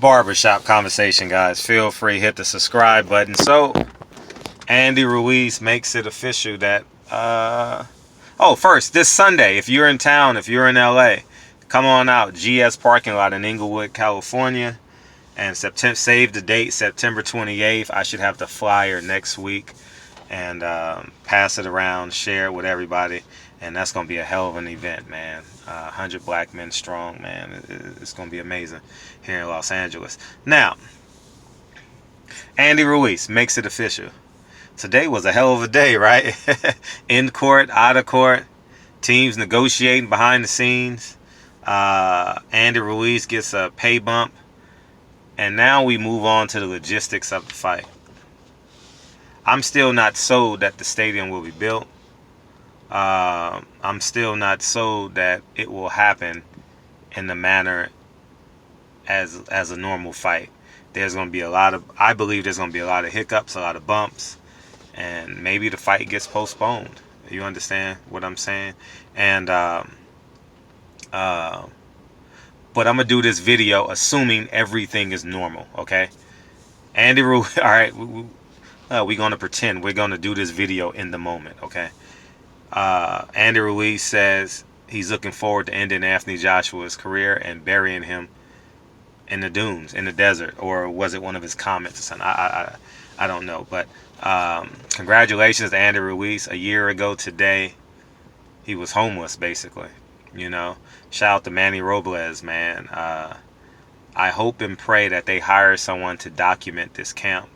barbershop conversation, guys. Feel free, hit the subscribe button. So, Andy Ruiz makes it official that, first, this Sunday, if you're in town, if you're in LA, come on out. GS parking lot in Inglewood, California. And save the date, September 28th. I should have the flyer next week and pass it around, share it with everybody. And that's going to be a hell of an event, man. 100 black men strong, man. It's going to be amazing here in Los Angeles. Now, Andy Ruiz makes it official. Today was a hell of a day, right? In court, out of court, teams negotiating behind the scenes. Andy Ruiz gets a pay bump. And now we move on to the logistics of the fight. I'm still not sold that the stadium will be built. I'm still not sold that it will happen in the manner as a normal fight. There's going to be I believe there's going to be a lot of hiccups, a lot of bumps, and maybe the fight gets postponed. You understand what I'm saying? And but I'm going to do this video assuming everything is normal, okay? Andy Ruiz, all right, we're going to pretend we're going to do this video in the moment, okay? Andy Ruiz says he's looking forward to ending Anthony Joshua's career and burying him in the dunes, in the desert. Or was it one of his comments or something? I don't know. But congratulations to Andy Ruiz. A year ago today, he was homeless, basically. You know, shout out to Manny Robles, man. I hope and pray that they hire someone to document this camp.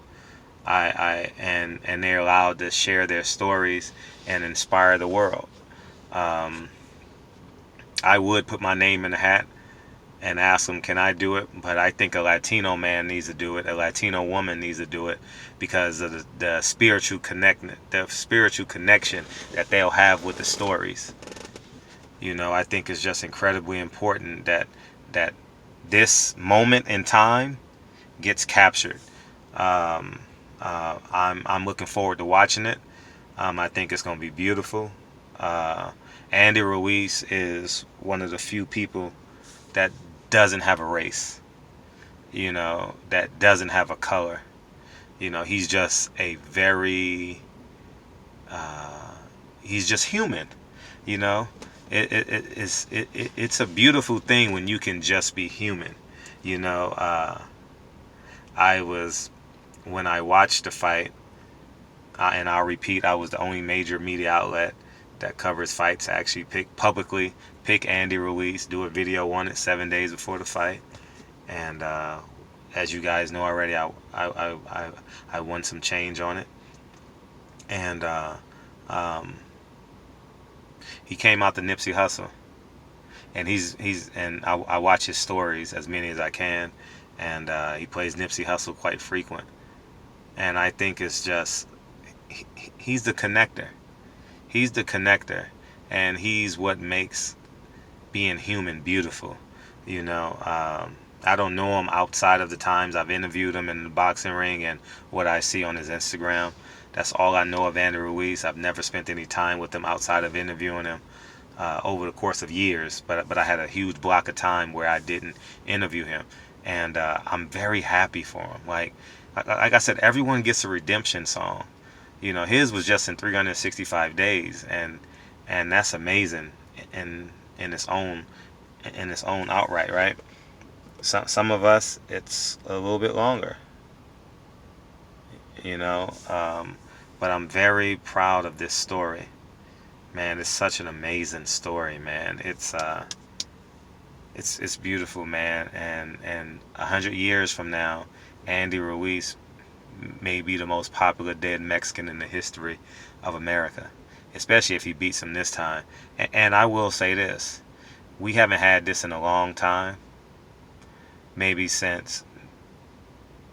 And they're allowed to share their stories and inspire the world. I would put my name in the hat and ask them, can I do it? But I think a Latino man needs to do it. A Latino woman needs to do it because of the spiritual connection that they'll have with the stories. You know, I think it's just incredibly important that this moment in time gets captured. I'm looking forward to watching it. I think it's going to be beautiful. Andy Ruiz is one of the few people that doesn't have a race. You know, that doesn't have a color. You know, he's just he's just human. You know. It's a beautiful thing when you can just be human. You know, when I watched the fight, and I'll repeat, I was the only major media outlet that covers fights to actually publicly pick Andy Ruiz, do a video on it 7 days before the fight. And as you guys know already, I won some change on it. And he came out the Nipsey Hussle, and I watch his stories, as many as I can, and he plays Nipsey Hussle quite frequent, and I think it's just he's the connector. He's the connector, and he's what makes being human beautiful. You know, I don't know him outside of the times I've interviewed him in the boxing ring and what I see on his Instagram. That's all I know of Andy Ruiz. I've never spent any time with him outside of interviewing him over the course of years. But I had a huge block of time where I didn't interview him. And I'm very happy for him. Like I said, everyone gets a redemption song. You know, his was just in 365 days. And that's amazing in its own outright, right? Some of us, it's a little bit longer. You know, but I'm very proud of this story, man. It's such an amazing story, man. It's beautiful, man. And 100 years from now, Andy Ruiz may be the most popular dead Mexican in the history of America, especially if he beats him this time. And I will say this, we haven't had this in a long time, maybe since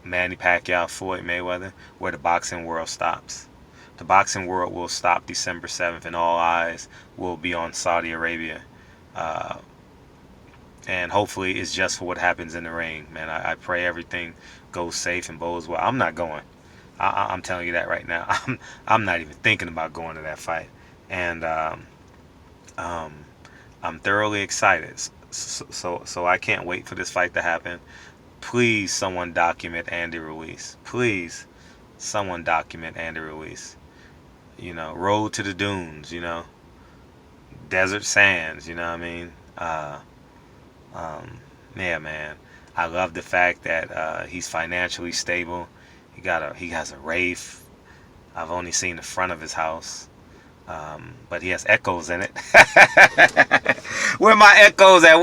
Manny Pacquiao, Floyd Mayweather, where the boxing world stops. The boxing world will stop December 7th, and all eyes will be on Saudi Arabia. And hopefully it's just for what happens in the ring, man. I pray everything goes safe and goes well. I'm not going. I'm telling you that right now. I'm not even thinking about going to that fight. And I'm thoroughly excited. So I can't wait for this fight to happen. Please, someone document Andy Ruiz. Please, someone document Andy Ruiz. Road to the dunes. Desert sands. You know what I mean? Yeah, man. I love the fact that he's financially stable. He has a Wraith. I've only seen the front of his house, but he has echoes in it. Where my echoes at?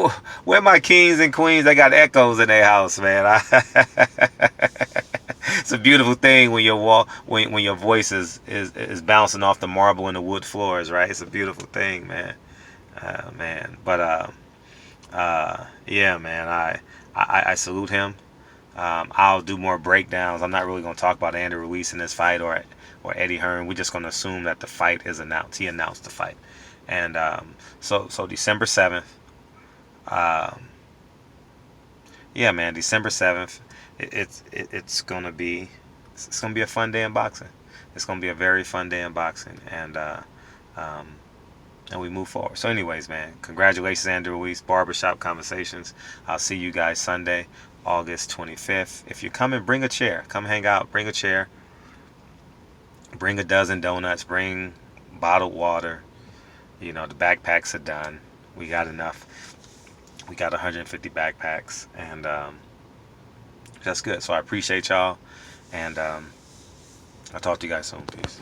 Where my kings and queens? They got echoes in their house, man. It's a beautiful thing when when your voice is bouncing off the marble and the wood floors, right? It's a beautiful thing, man. Man, but yeah, man. I salute him. I'll do more breakdowns. I'm not really going to talk about Andrew Ruiz in this fight or Eddie Hearn. We're just going to assume that the fight is announced. He announced the fight, and so December 7th. Yeah, man, December 7th. It's gonna be a fun day in boxing. It's gonna be a very fun day in boxing, um, and we move forward. So, anyways, man, congratulations, Andrew Ruiz. Barbershop Conversations. I'll see you guys Sunday, August 25th. If you're coming, bring a chair. Come hang out. Bring a chair. Bring a dozen donuts. Bring bottled water. The backpacks are done. We got enough. We got 150 backpacks, and that's good. So I appreciate y'all, and I'll talk to you guys soon. Peace.